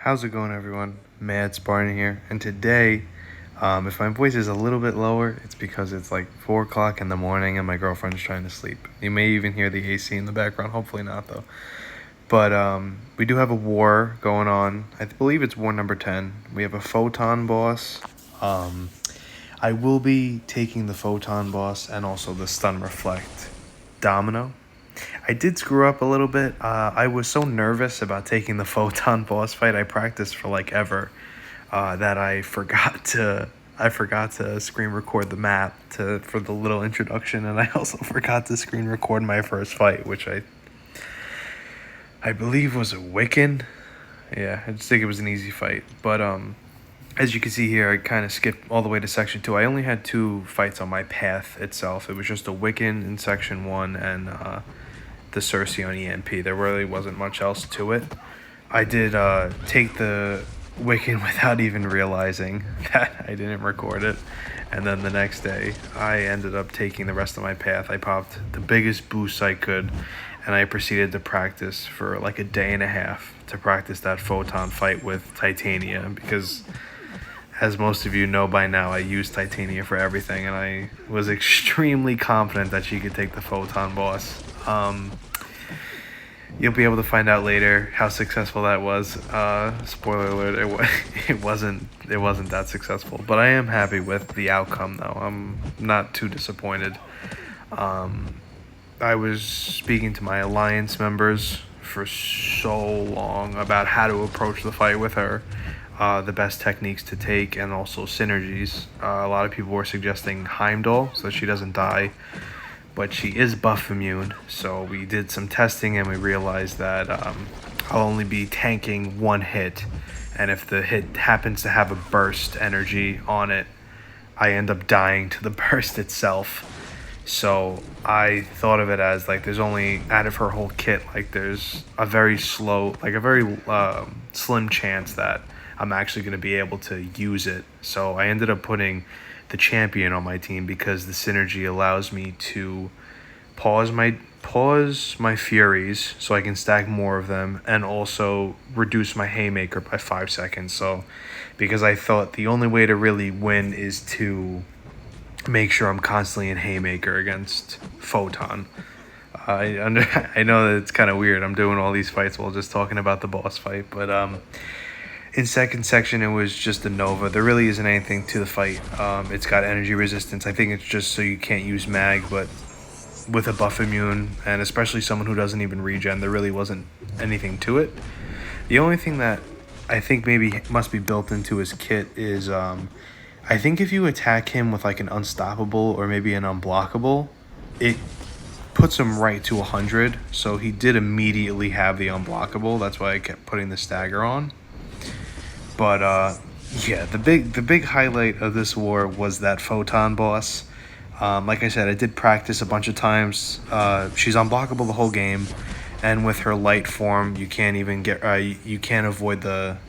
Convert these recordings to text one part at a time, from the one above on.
How's it going, everyone? Mad Spartan here, and today, if my voice is a little bit lower, it's because it's like 4 o'clock in the morning and my girlfriend's trying to sleep. You may even hear the AC in the background, hopefully not though. But we do have a war going on. I believe it's war number 10. We have a Photon boss. Um, I will be taking the Photon boss and also the Stun Reflect Domino. I did screw up a little bit. I was so nervous about taking the Photon boss fight. I practiced for like ever that I forgot to screen record the map for the little introduction, and I also forgot to screen record my first fight, which I believe was a Wiccan. Yeah, I just think it was an easy fight, but as you can see here, I kind of skipped all the way to section 2. I only had 2 fights on my path itself. It was just a Wiccan in section 1 and the Cersei on EMP. There really wasn't much else to it. I did take the Wiccan without even realizing that I didn't record it. And then the next day, I ended up taking the rest of my path. I popped the biggest boost I could, and I proceeded to practice for like a day and a half to practice that Photon fight with Titania, because as most of you know by now, I use Titania for everything, and I was extremely confident that she could take the Photon boss. You'll be able to find out later how successful that was. Spoiler alert: it wasn't that successful, but I am happy with the outcome, though. I'm not too disappointed. I was speaking to my alliance members for so long about how to approach the fight with her, the best techniques to take, and also synergies. A lot of people were suggesting Heimdall so that she doesn't die, but she is buff immune. So we did some testing and we realized that I'll only be tanking 1 hit, and if the hit happens to have a burst energy on it, I end up dying to the burst itself. So I thought of it as like there's only, out of her whole kit, like there's a very slim chance that I'm actually going to be able to use it. So I ended up putting the champion on my team because the synergy allows me to pause my furies so I can stack more of them, and also reduce my haymaker by 5 seconds. So because I thought the only way to really win is to make sure I'm constantly in haymaker against Photon. I know that it's kind of weird. I'm doing all these fights while just talking about the boss fight, but in second section, it was just a Nova. There really isn't anything to the fight. It's got energy resistance. I think it's just so you can't use mag, but with a buff immune, and especially someone who doesn't even regen, there really wasn't anything to it. The only thing that I think maybe must be built into his kit is I think if you attack him with like an unstoppable or maybe an unblockable, it puts him right to 100. So he did immediately have the unblockable. That's why I kept putting the stagger on. But yeah, the big highlight of this war was that Photon boss. Like I said, I did practice a bunch of times. She's unblockable the whole game, and with her light form, you can't even you can't avoid the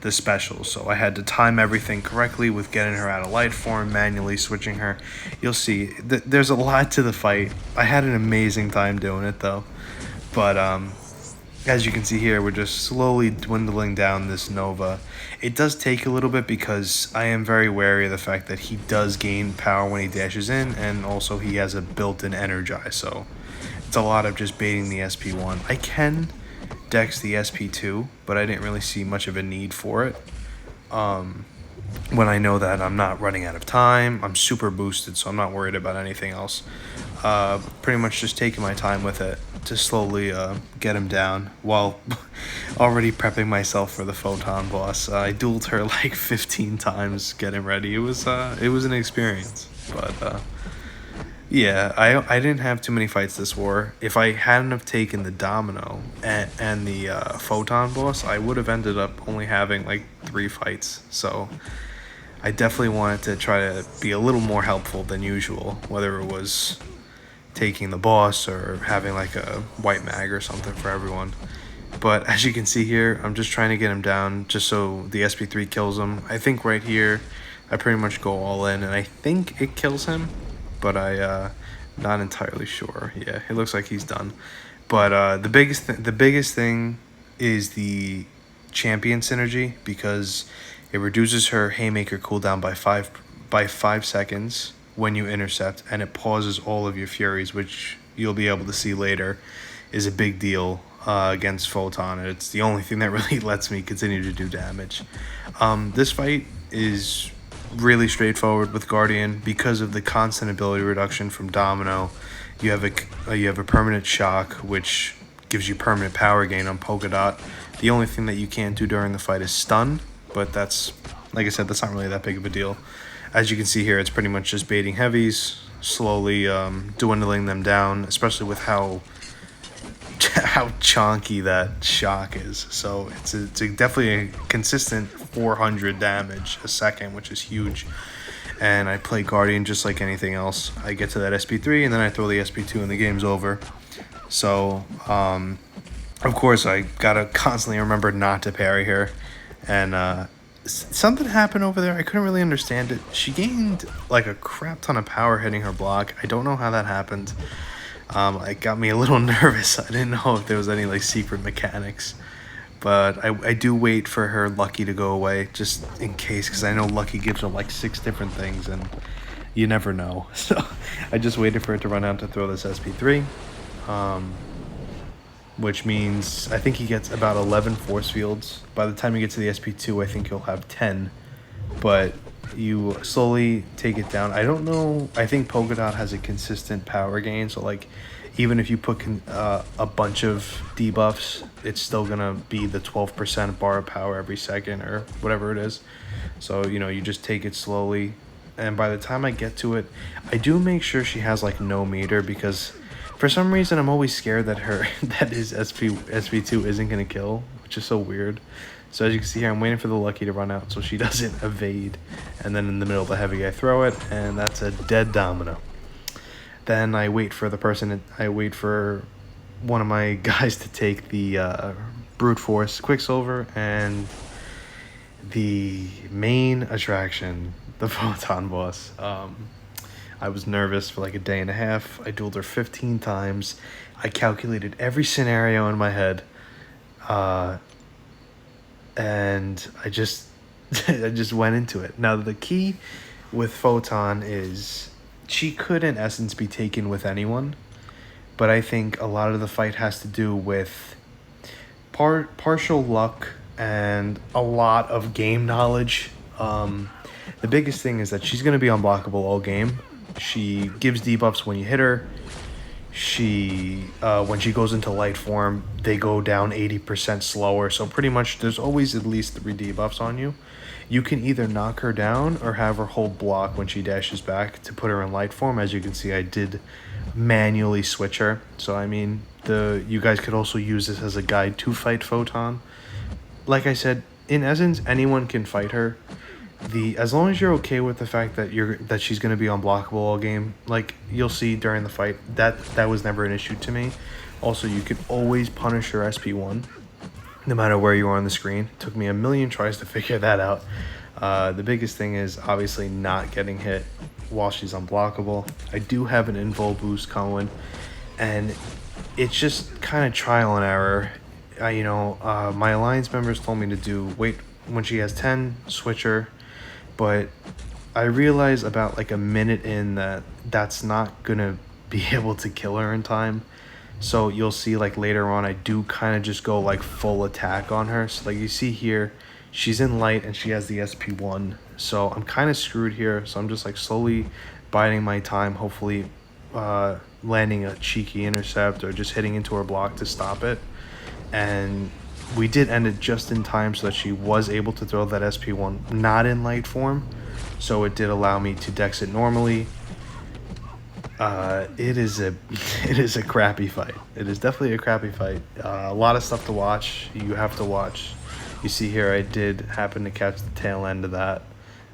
specials. So I had to time everything correctly with getting her out of light form, manually switching her. You'll see, there's a lot to the fight. I had an amazing time doing it though. But as you can see here, we're just slowly dwindling down this Nova. It does take a little bit because I am very wary of the fact that he does gain power when he dashes in, and also he has a built-in Energize, so it's a lot of just baiting the SP1. I can dex the SP2, but I didn't really see much of a need for it. When I know that I'm not running out of time, I'm super boosted, so I'm not worried about anything else. Pretty much just taking my time with it to slowly get him down while already prepping myself for the Photon boss. I dueled her like 15 times getting ready. It was an experience, but yeah, I didn't have too many fights this war. If I hadn't have taken the Domino and the Photon boss, I would have ended up only having like 3 fights. So I definitely wanted to try to be a little more helpful than usual, whether it was taking the boss or having like a white mag or something for everyone. But as you can see here, I'm just trying to get him down just so the SP3 kills him. I think right here, I pretty much go all in, and I think it kills him, but not entirely sure. Yeah, it looks like he's done. But the biggest thing is the champion synergy because it reduces her haymaker cooldown by 5 seconds when you intercept, and it pauses all of your furies, which you'll be able to see later is a big deal against Photon. It's the only thing that really lets me continue to do damage. This fight is really straightforward with Guardian because of the constant ability reduction from Domino. You have a permanent shock, which gives you permanent power gain on Polka Dot. The only thing that you can't do during the fight is stun, but that's, like I said, that's not really that big of a deal. As you can see here, it's pretty much just baiting heavies, slowly dwindling them down, especially with how chonky that shock is. So it's definitely a consistent 400 damage a second, which is huge. And I play Guardian just like anything else. I get to that SP3 and then I throw the SP2 and the game's over. So of course I gotta constantly remember not to parry her. And something happened over there. I couldn't really understand it. She gained like a crap ton of power hitting her block. I don't know how that happened. It got me a little nervous. I didn't know if there was any like secret mechanics, but I do wait for her Lucky to go away just in case, because I know Lucky gives her like 6 different things and you never know. So I just waited for it to run out to throw this SP3, which means I think he gets about 11 force fields. By the time you get to the SP2, I think you'll have 10, but you slowly take it down. I don't know. I think Polka Dot has a consistent power gain. So like, even if you put a bunch of debuffs, it's still gonna be the 12% bar of power every second or whatever it is. So you just take it slowly. And by the time I get to it, I do make sure she has like no meter, because for some reason I'm always scared that his SP2 isn't gonna kill, which is so weird. So as you can see here, I'm waiting for the Lucky to run out so she doesn't evade. And then in the middle of the heavy, I throw it, and that's a dead Domino. Then I wait for one of my guys to take the Brute Force Quicksilver, and the main attraction, the Photon boss. I was nervous for like a day and a half. I dueled her 15 times. I calculated every scenario in my head. And I just went into it. Now the key with Photon is she could in essence be taken with anyone, but I think a lot of the fight has to do with partial luck and a lot of game knowledge. The biggest thing is that she's going to be unblockable all game. She gives debuffs when you hit her. She when she goes into light form, they go down 80% slower, so pretty much there's always at least 3 debuffs on you. You can either knock her down or have her hold block when she dashes back to put her in light form. As you can see, I did manually switch her, so I mean you guys could also use this as a guide to fight Photon. Like I said, in essence, anyone can fight her. As long as you're okay with the fact that she's going to be unblockable all game, like you'll see during the fight, that was never an issue to me. Also, you could always punish her SP1 no matter where you are on the screen. It took me a million tries to figure that out. The biggest thing is obviously not getting hit while she's unblockable. I do have an invul boost going, and it's just kind of trial and error. My alliance members told me to wait when she has 10, switch her. But I realized about like a minute in that's not gonna be able to kill her in time. So you'll see like later on, I do kind of just go like full attack on her. So like you see here, she's in light and she has the SP1. So I'm kind of screwed here. So I'm just like slowly biding my time, hopefully landing a cheeky intercept or just hitting into her block to stop it. And we did end it just in time so that she was able to throw that SP1 not in light form, so it did allow me to dex it normally. It is a crappy fight. It is definitely a crappy fight. A lot of stuff to watch. You have to watch. You see here, I did happen to catch the tail end of that,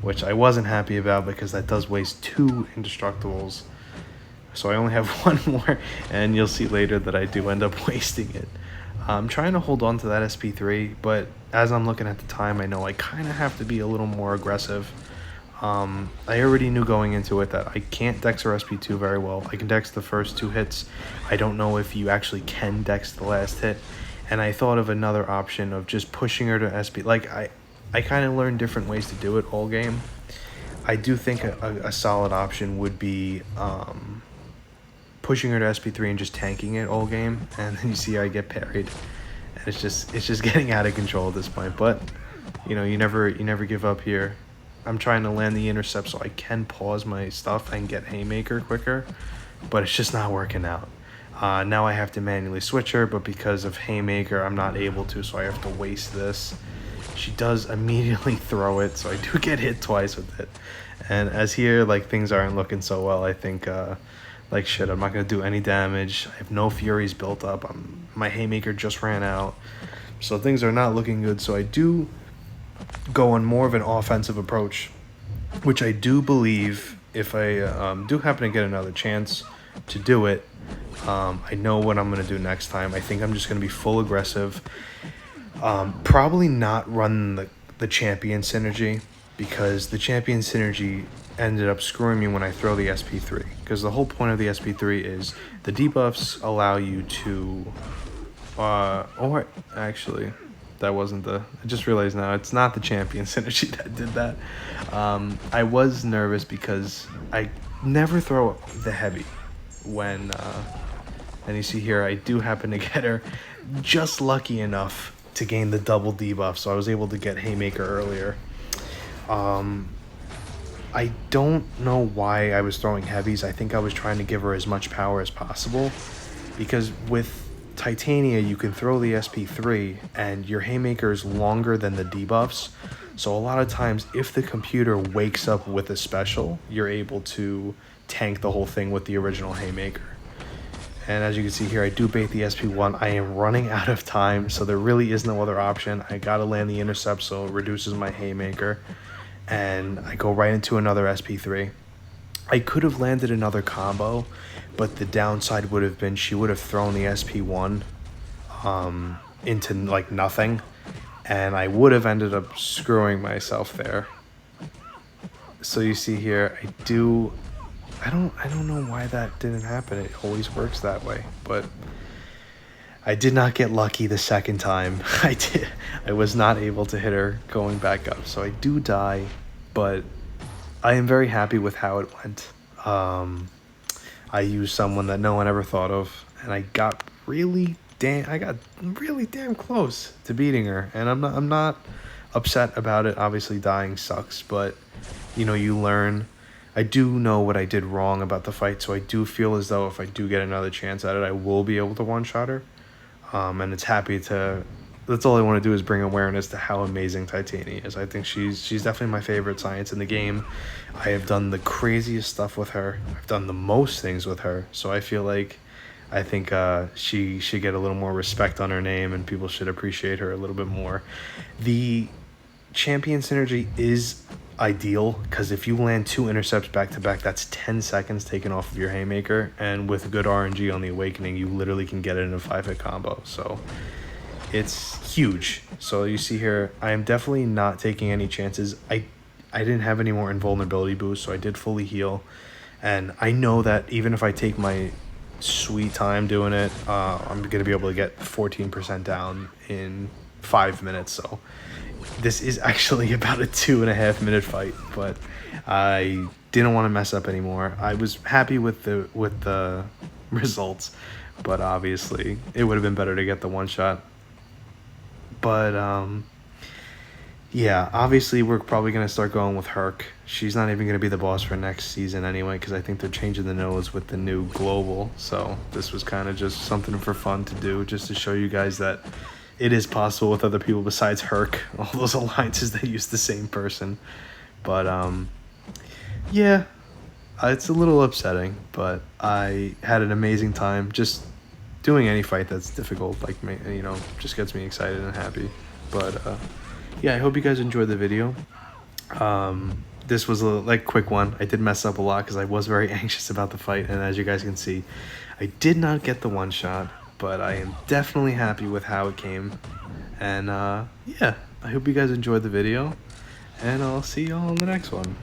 which I wasn't happy about because that does waste 2 indestructibles. So I only have 1 more, and you'll see later that I do end up wasting it. I'm trying to hold on to that SP3, but as I'm looking at the time, I know I kind of have to be a little more aggressive. I already knew going into it that I can't dex her SP2 very well. I can dex the first 2 hits. I don't know if you actually can dex the last hit. and I thought of another option of just pushing her to SP. Like, I kind of learned different ways to do it all game. I do think a solid option would be pushing her to SP3 and just tanking it all game, and then you see I get parried, and it's just getting out of control at this point. But you know, you never give up here. I'm trying to land the intercept so I can pause my stuff and get haymaker quicker, but it's just not working out. Now I have to manually switch her, but because of haymaker I'm not able to, so I have to waste this. She does immediately throw it, so I do get hit twice with it. And as here, like, things aren't looking so well. I think like, shit, I'm not gonna do any damage. I have no furies built up. My haymaker just ran out, so things are not looking good. So I do go on more of an offensive approach, which I do believe if I do happen to get another chance to do it, I know what I'm going to do next time. I think I'm just going to be full aggressive. Probably not run the champion synergy, because the champion synergy ended up screwing me when I throw the SP3. Because the whole point of the SP3 is the debuffs allow you to... or actually... That wasn't I just realized now, it's not the champion synergy that did that. I was nervous because I never throw the heavy when, and you see here, I do happen to get her just lucky enough to gain the double debuff, so I was able to get haymaker earlier. I don't know why I was throwing heavies. I think I was trying to give her as much power as possible, because with Titania, you can throw the SP3 and your haymaker is longer than the debuffs. So a lot of times, if the computer wakes up with a special, you're able to tank the whole thing with the original haymaker. And as you can see here, I do bait the SP1. I am running out of time, so there really is no other option. I gotta land the intercept so it reduces my haymaker. And I go right into another SP3. I could have landed another combo, but the downside would have been she would have thrown the SP1 into like nothing, and I would have ended up screwing myself there. So you see here, I don't know why that didn't happen. It always works that way, but I did not get lucky the second time. I was not able to hit her going back up, so I do die, but I am very happy with how it went. I used someone that no one ever thought of, and I got really damn close to beating her. And I'm not upset about it. Obviously, dying sucks, but you know, you learn. I do know what I did wrong about the fight, so I do feel as though if I do get another chance at it, I will be able to one-shot her. And it's happy to... That's all I want to do, is bring awareness to how amazing Titania is. I think she's definitely my favorite science in the game. I have done the craziest stuff with her. I've done the most things with her. So I feel like I think she should get a little more respect on her name, and people should appreciate her a little bit more. The champion synergy is ideal, because if you land 2 intercepts back to back, that's 10 seconds taken off of your haymaker, and with good RNG on the awakening, you literally can get it in a 5-hit combo. So it's huge. So you see here, I am definitely not taking any chances. I didn't have any more invulnerability boost, so I did fully heal. And I know that even if I take my sweet time doing it, I'm going to be able to get 14% down in 5 minutes. So this is actually about a 2.5 minute fight, but I didn't want to mess up anymore. I was happy with the results, but obviously it would have been better to get the one shot. But yeah, obviously we're probably going to start going with Herc. She's not even going to be the boss for next season anyway, because I think they're changing the nodes with the new global. So this was kind of just something for fun to do, just to show you guys that it is possible with other people besides Herc. All those alliances that use the same person. But yeah, it's a little upsetting, but I had an amazing time. Just doing any fight that's difficult, like, you know, just gets me excited and happy. But yeah, I hope you guys enjoyed the video. This was a quick one. I did mess up a lot because I was very anxious about the fight, and as you guys can see, I did not get the one shot, but I am definitely happy with how it came. And yeah, I hope you guys enjoyed the video, and I'll see y'all in the next one.